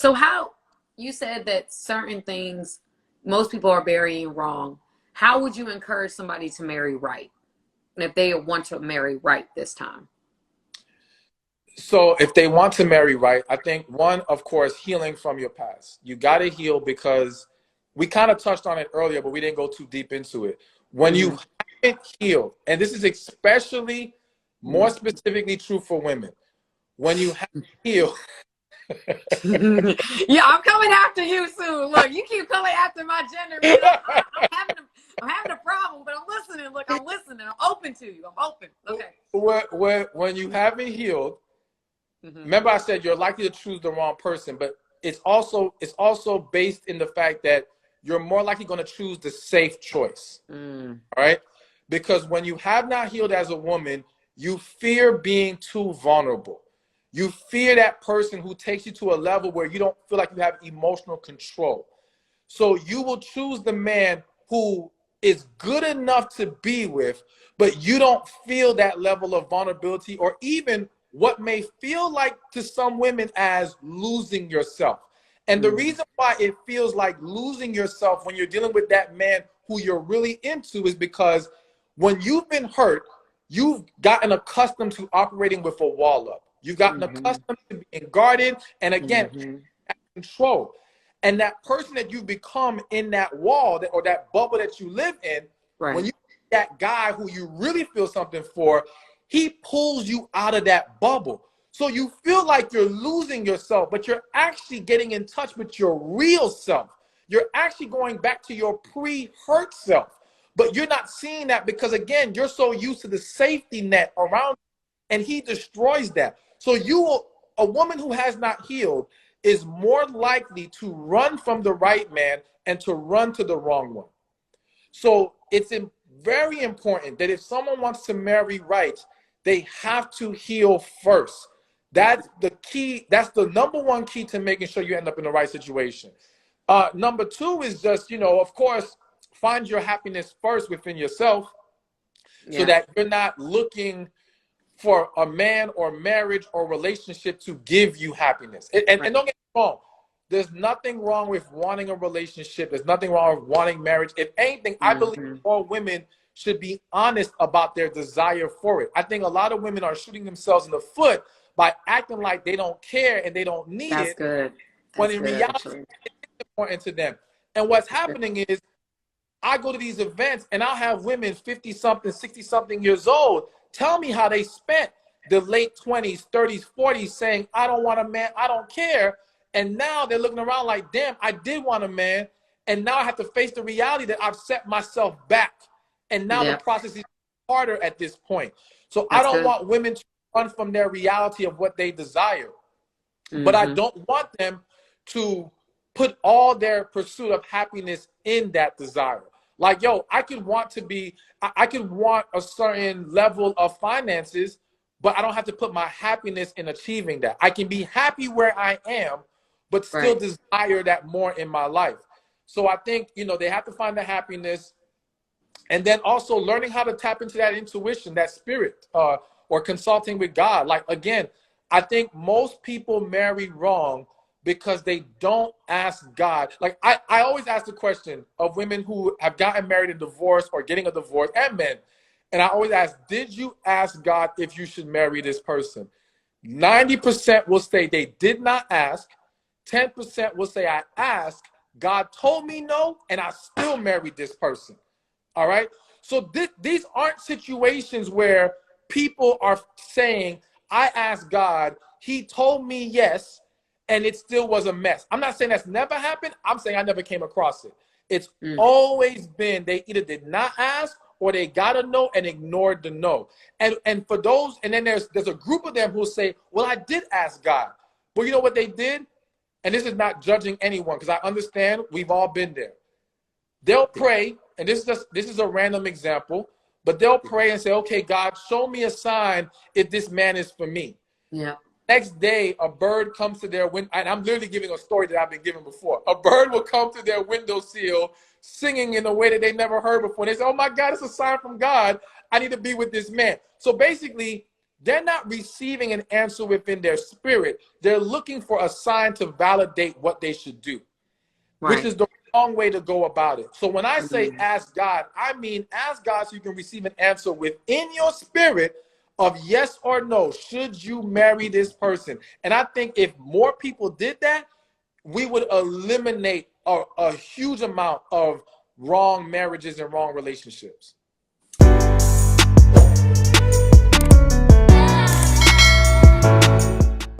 So how you said that certain things most people are burying wrong. How would you encourage somebody to marry right? And if they want to marry right this time? So if they want to marry right, I think one, of course, healing from your past. You got to heal because we kind of touched on it earlier, but we didn't go too deep into it. When Mm-hmm. you haven't healed, and this is especially more specifically true for women, when you haven't healed. Yeah, I'm coming after you soon. Look, you keep coming after my gender, man. I'm having a problem, but I'm listening. Look, I'm listening. I'm open to you. I'm open. Okay. When you haven't healed, Mm-hmm. remember I said you're likely to choose the wrong person, but it's also based in the fact that you're more likely going to choose the safe choice. Mm. All right? Because when you have not healed as a woman, you fear being too vulnerable. You fear that person who takes you to a level where you don't feel like you have emotional control. So you will choose the man who is good enough to be with, but you don't feel that level of vulnerability or even what may feel like to some women as losing yourself. And the reason why it feels like losing yourself when you're dealing with that man who you're really into is because when you've been hurt, you've gotten accustomed to operating with a wall up. You've gotten accustomed to being guarded and again, control. And that person that you become in that wall or that bubble that you live in, Right. when you that guy who you really feel something for, he pulls you out of that bubble. So you feel like you're losing yourself, but you're actually getting in touch with your real self. You're actually going back to your pre-hurt self. But you're not seeing that because, again, you're so used to the safety net around you, and he destroys that. So a woman who has not healed is more likely to run from the right man and to run to the wrong one. So it's very important that if someone wants to marry right, they have to heal first. That's the key. That's the number one key to making sure you end up in the right situation. Number two is just, of course, find your happiness first within yourself so that you're not looking for a man or marriage or relationship to give you happiness. And don't get me wrong. There's nothing wrong with wanting a relationship. There's nothing wrong with wanting marriage. If anything, I believe all women should be honest about their desire for it. I think a lot of women are shooting themselves in the foot by acting like they don't care and they don't need That's it. good. When in reality, it's important to them. And what's happening is I go to these events and I'll have women 50-something, 60-something years old tell me how they spent the late 20s, 30s, 40s saying, I don't want a man, I don't care. And now they're looking around like, damn, I did want a man. And now I have to face the reality that I've set myself back. And now the process is harder at this point. So I don't want women to run from their reality of what they desire. But I don't want them to put all their pursuit of happiness in that desire. Like, yo, I could want a certain level of finances, but I don't have to put my happiness in achieving that. I can be happy where I am, but still desire that more in my life. So I think, they have to find the happiness. And then also learning how to tap into that intuition, that spirit, or consulting with God. Like, again, I think most people marry wrong because they don't ask God. Like, I always ask the question of women who have gotten married and divorced or getting a divorce, and men. And I always ask, did you ask God if you should marry this person? 90% will say they did not ask. 10% will say I asked, God told me no, and I still married this person. All right? So these aren't situations where people are saying, I asked God, he told me yes, and it still was a mess. I'm not saying that's never happened. I'm saying I never came across it. It's always been they either did not ask or they got a no and ignored the no. And for those, and then there's a group of them who say, well, I did ask God. But you know what they did? And this is not judging anyone because I understand we've all been there. They'll pray, and this is a random example, but they'll pray and say, okay, God, show me a sign if this man is for me. Yeah. Next day, a bird comes to their window, and I'm literally giving a story that I've been given before. A bird will come to their windowsill singing in a way that they never heard before. They say, oh my God, it's a sign from God. I need to be with this man. So basically, they're not receiving an answer within their spirit. They're looking for a sign to validate what they should do, which Right. is the wrong way to go about it. So when I say Mm-hmm. ask God, I mean ask God so you can receive an answer within your spirit of yes or no. Should you marry this person? And I think if more people did that, we would eliminate a huge amount of wrong marriages and wrong relationships.